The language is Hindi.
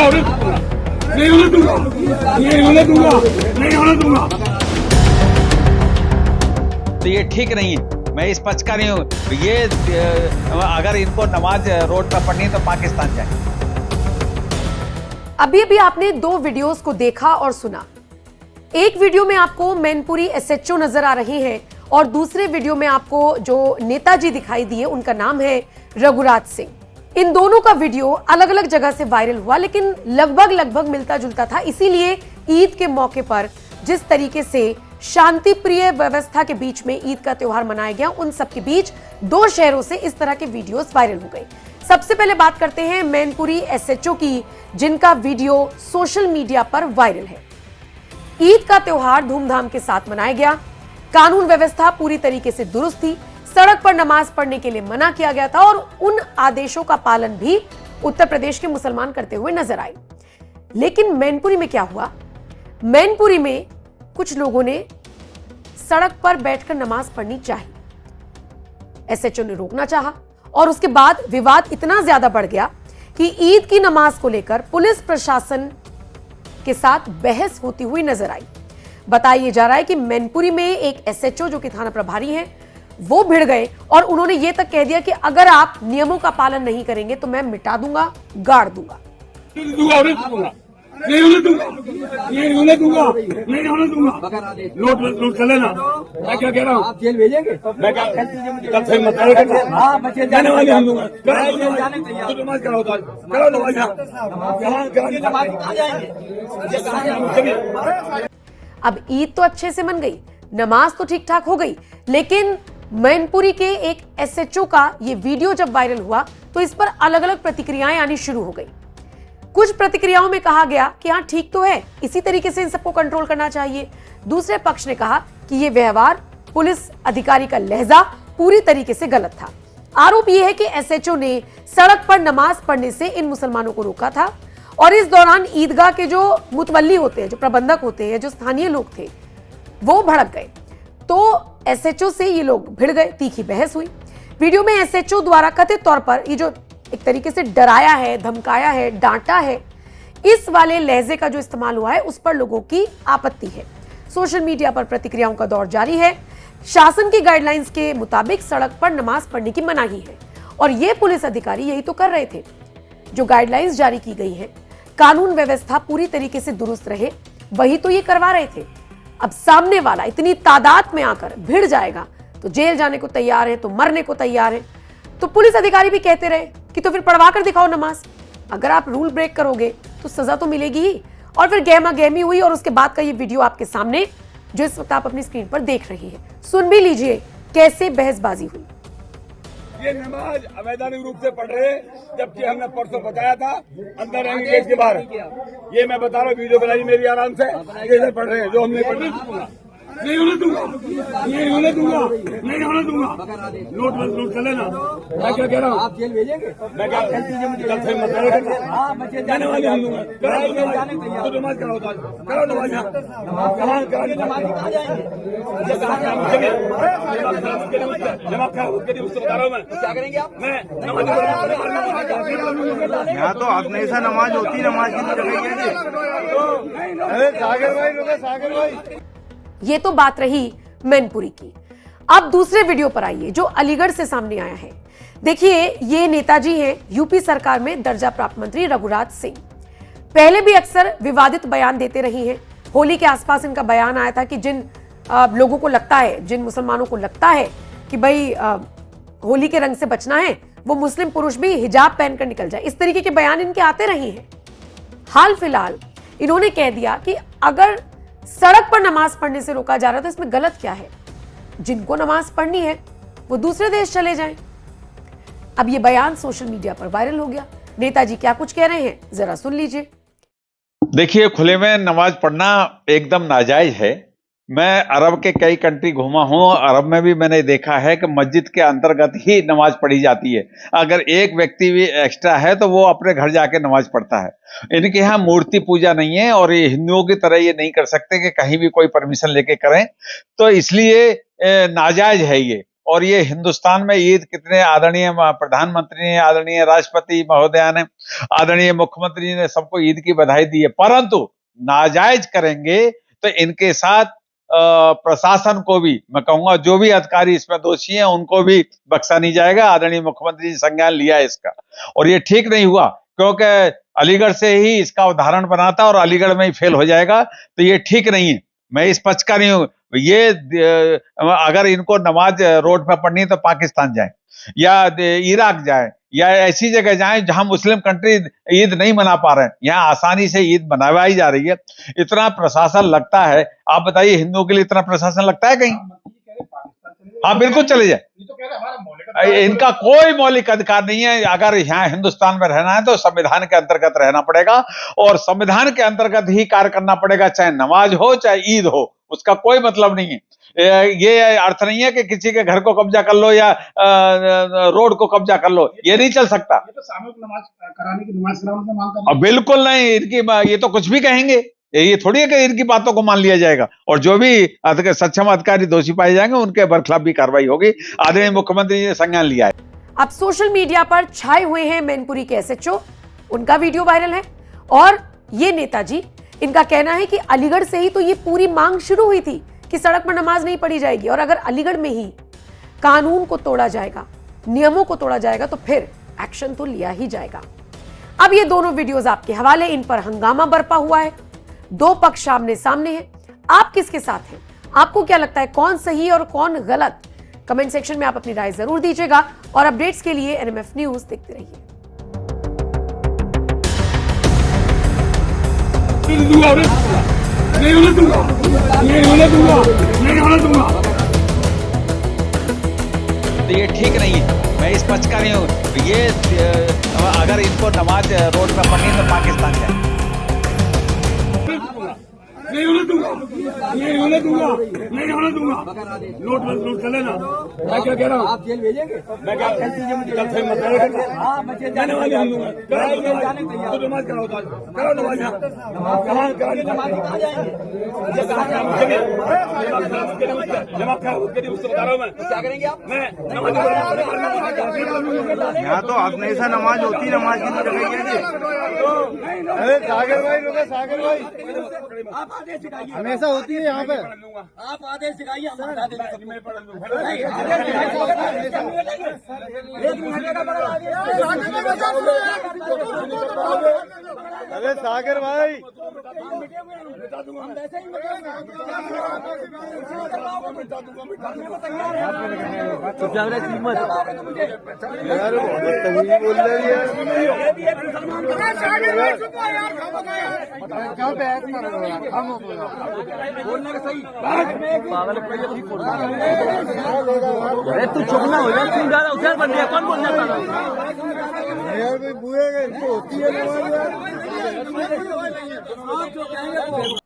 दूंगा, नहीं होने दूंगा, नहीं होने दूंगा, नहीं होने दूंगा। तो ये ठीक नहीं है, मैं इस पक्ष का नहीं हूँ। ये अगर इनको नमाज रोड पर पढ़नी तो पाकिस्तान जाए। अभी आपने दो वीडियोस को देखा और सुना। एक वीडियो में आपको मैनपुरी एसएचओ नजर आ रही हैं और दूसरे वीडियो में आपको जो नेताजी दिखाई दिए उनका नाम है रघुराज सिंह। इन दोनों का वीडियो अलग अलग जगह से वायरल हुआ, लेकिन लगभग मिलता जुलता था। इसीलिए ईद के मौके पर जिस तरीके से शांति प्रिय व्यवस्था के बीच में ईद का त्योहार मनाया गया, उन सब के बीच दो शहरों से इस तरह के वीडियोस वायरल हो गए। सबसे पहले बात करते हैं मैनपुरी एसएचओ की, जिनका वीडियो सोशल मीडिया पर वायरल है। ईद का त्योहार धूमधाम के साथ मनाया गया, कानून व्यवस्था पूरी तरीके से दुरुस्त थी, सड़क पर नमाज पढ़ने के लिए मना किया गया था और उन आदेशों का पालन भी उत्तर प्रदेश के मुसलमान करते हुए नजर आए। लेकिन मैनपुरी में क्या हुआ? मैनपुरी में कुछ लोगों ने सड़क पर बैठकर नमाज पढ़नी चाहिए, एसएचओ ने रोकना चाहा और उसके बाद विवाद इतना ज्यादा बढ़ गया कि ईद की नमाज को लेकर पुलिस प्रशासन के साथ बहस होती हुई नजर आई। बताया जा रहा है कि मैनपुरी में एक एसएचओ जो कि थाना प्रभारी हैं, वो भिड़ गए और उन्होंने ये तक कह दिया कि अगर आप नियमों का पालन नहीं करेंगे तो मैं मिटा दूंगा, गाड़ दूंगा। नहीं होने दूंगा, नहीं होने दूंगा, नहीं होने दूंगा। नोट कर लेना। मैं क्या कह रहा हूँ? आप जेल भेजेंगे? मैं क्या कल से मत करो। हाँ, बच्चे जाने वाले हम लोग। तो नमाज कराओ, करो नमाज। अब ईद तो अच्छे से मन गई, नमाज तो ठीक ठाक हो गई, लेकिन मैनपुरी के एक एसएचओ का ये वीडियो जब वायरल हुआ तो इस पर अलग अलग प्रतिक्रियाएं आनी शुरू हो गई। कुछ प्रतिक्रियाओं में कहा गया कि हाँ ठीक तो है, इसी तरीके से इन सबको कंट्रोल करना चाहिए। दूसरे पक्ष ने कहा कि ये व्यवहार, पुलिस अधिकारी का लहजा पूरी तरीके से गलत था। आरोप यह है कि एसएचओ ने सड़क पर नमाज पढ़ने से इन मुसलमानों को रोका था और इस दौरान ईदगाह के जो मुतवल्ली होते हैं, जो प्रबंधक होते हैं, जो स्थानीय लोग थे, वो भड़क गए। तो एसएचओ से ये लोग भिड़ गए, तीखी बहस हुई। वीडियो में एसएचओ द्वारा कथित तौर पर ये जो एक तरीके से डराया है, धमकाया है, डांटा है, इस वाले लहजे का जो इस्तेमाल हुआ है उस पर लोगों की आपत्ति है। सोशल मीडिया पर प्रतिक्रियाओं का दौर जारी है। शासन की गाइडलाइंस के मुताबिक सड़क पर नमाज पढ़ने की मनाही है और ये पुलिस अधिकारी यही तो कर रहे थे। जो गाइडलाइंस जारी की गई है, कानून व्यवस्था पूरी तरीके से दुरुस्त रहे, वही तो ये करवा रहे थे। अब सामने वाला इतनी तादाद में आकर भिड़ जाएगा तो जेल जाने को तैयार है, तो मरने को तैयार है। तो पुलिस अधिकारी भी कहते रहे कि तो फिर पढ़वा कर दिखाओ नमाज। अगर आप रूल ब्रेक करोगे तो सजा तो मिलेगी ही। और फिर गहमा गहमी हुई और उसके बाद का ये वीडियो आपके सामने, जो इस वक्त आप अपनी स्क्रीन पर देख रही है। सुन भी लीजिए कैसे बहसबाजी हुई। ये नमाज अवैधानिक रूप से पढ़ रहे हैं, जबकि हमने परसों बताया था अंदर रहेंगे गेट के बाहर। ये मैं बता रहा हूँ, वीडियो बनाई मेरी आराम से, ये पढ़ रहे हैं जो हमने पढ़ नहीं होने दूंगा, नहीं होने दूंगा, नहीं होने दूंगा। नोट कर लेना। मैं क्या कह रहा हूँ? आप जेल भेजेंगे? मैं क्या कल से मत करो। हाँ, बच्चे जाने वाले हम लोग। तो नमाज कराओ, करो नमाज। जवाब खराब उसके लिए उसको बता रहा हूँ मैं। क्या करेंगे आप? मैं यहाँ तो हमेशा नमाज होती, नमाज की अरे सागर भाई रुको, सागर भाई। ये तो बात रही मैनपुरी की। अब दूसरे वीडियो पर आइए जो अलीगढ़ से सामने आया है। देखिए, ये नेताजी हैं, यूपी सरकार में दर्जा प्राप्त मंत्री रघुराज सिंह। पहले भी अक्सर विवादित बयान देते रही हैं। होली के आसपास इनका बयान आया था कि जिन लोगों को लगता है, जिन मुसलमानों को लगता है कि भाई होली के रंग से बचना है, वो मुस्लिम पुरुष भी हिजाब पहनकर निकल जाए। इस तरीके के बयान इनके आते रहे हैं। हाल फिलहाल इन्होंने कह दिया कि अगर सड़क पर नमाज पढ़ने से रोका जा रहा है तो इसमें गलत क्या है? जिनको नमाज पढ़नी है वो दूसरे देश चले जाएं। अब ये बयान सोशल मीडिया पर वायरल हो गया। नेताजी क्या कुछ कह रहे हैं, जरा सुन लीजिए। देखिए, खुले में नमाज पढ़ना एकदम नाजायज है। मैं अरब के कई कंट्री घूमा हूं। अरब में भी मैंने देखा है कि मस्जिद के अंतर्गत ही नमाज पढ़ी जाती है। अगर एक व्यक्ति भी एक्स्ट्रा है तो वो अपने घर जाके नमाज पढ़ता है। इनके यहाँ मूर्ति पूजा नहीं है और ये हिंदुओं की तरह ये नहीं कर सकते कि कहीं भी कोई परमिशन लेके करें, तो इसलिए नाजायज है ये। और ये हिंदुस्तान में ईद कितने आदरणीय प्रधानमंत्री ने, आदरणीय राष्ट्रपति महोदया ने, आदरणीय मुख्यमंत्री ने सबको ईद की बधाई दी है, परंतु नाजायज करेंगे तो इनके साथ प्रशासन को भी, मैं कहूंगा जो भी अधिकारी इसमें दोषी हैं उनको भी बख्शा नहीं जाएगा। आदरणीय मुख्यमंत्री जी संज्ञान लिया है इसका, और ये ठीक नहीं हुआ, क्योंकि अलीगढ़ से ही इसका उदाहरण बना था और अलीगढ़ में ही फेल हो जाएगा, तो ये ठीक नहीं है। मैं इस पक्ष का नहीं हूं। ये अगर इनको नमाज रोड पर पढ़नी है तो पाकिस्तान जाए या इराक जाए या ऐसी जगह जाएं जहां मुस्लिम कंट्री ईद नहीं मना पा रहे हैं। यहाँ आसानी से ईद मनाई जा रही है। इतना प्रशासन लगता है, आप बताइए हिंदुओं के लिए इतना प्रशासन लगता है कहीं? हाँ बिल्कुल चले जाए, इनका कोई मौलिक अधिकार नहीं है। अगर यहाँ हिंदुस्तान में रहना है तो संविधान के अंतर्गत रहना पड़ेगा और संविधान के अंतर्गत ही कार्य करना पड़ेगा, चाहे नमाज हो चाहे ईद हो, उसका कोई मतलब नहीं है। ये अर्थ नहीं है कि किसी के घर को कब्जा कर लो या रोड को कब्जा कर लो, ये नहीं चल सकता। ये तो सामूहिक नमाज कराने की नमाज ग्राउंड में मांग कर, बिल्कुल नहीं, इनकी ये तो कुछ भी कहेंगे, ये थोड़ी है कि इनकी बातों को मान लिया जाएगा, और जो भी सक्षम अधिकारी दोषी पाए जाएंगे उनके बरखिलाफ भी कार्रवाई होगी। आदरणीय मुख्यमंत्री जी ने संज्ञान लिया है। अब सोशल मीडिया पर छाए हुए हैं मैनपुरी के एसएचओ, उनका वीडियो वायरल है और ये नेताजी, इनका कहना है कि अलीगढ़ से ही तो ये पूरी मांग शुरू हुई थी कि सड़क पर नमाज नहीं पढ़ी जाएगी, और अगर अलीगढ़ में ही कानून को तोड़ा जाएगा, नियमों को तोड़ा जाएगा तो फिर एक्शन तो लिया ही जाएगा। अब ये दोनों वीडियोस आपके हवाले, इन पर हंगामा बरपा हुआ है, दो पक्ष सामने सामने हैं। आप किसके साथ हैं? आपको क्या लगता है कौन सही और कौन गलत? कमेंट सेक्शन में आप अपनी राय जरूर दीजिएगा और अपडेट्स के लिए एनएमएफ न्यूज देखते रहिए। नहीं होने दूंगा, नहीं होने दूंगा, नहीं होने दूंगा। तो ये ठीक नहीं है, मैं इस पक्ष का नहीं हूँ। ये अगर इनको नमाज रोड पर पढ़नी है तो पाकिस्तान जाए। नहीं होने दूंगा, नहीं होने दूंगा, नहीं होने दूंगा। नोट कर लेना। मैं क्या कह रहा हूँ? आप जेल भेजेंगे? मैं क्या कल से मत जाने वाले हम लोग। तो नमाज कराओ, करो नमाज। जमा करो, उसके लिए उससे बता रहा हूँ मैं। क्या करेंगे आप? मैं नमाज यहाँ तो आपने ऐसा नमाज होती नमाज की जगह। अरे सागर भाई रुको, सागर भाई हमेशा होती है यहाँ पे। आप आदेश सिखाइए, हम बता देंगे। अरे सागर भाई यार तभी बोल रही है। कहाँ पे बोलने का सही अरे तू चुप ना हो जा, क्यों जा रहा है? उधर बन गया, कौन बोलना चाह रहा है? यार कोई बुएगा, इनको होती है नमाज यार।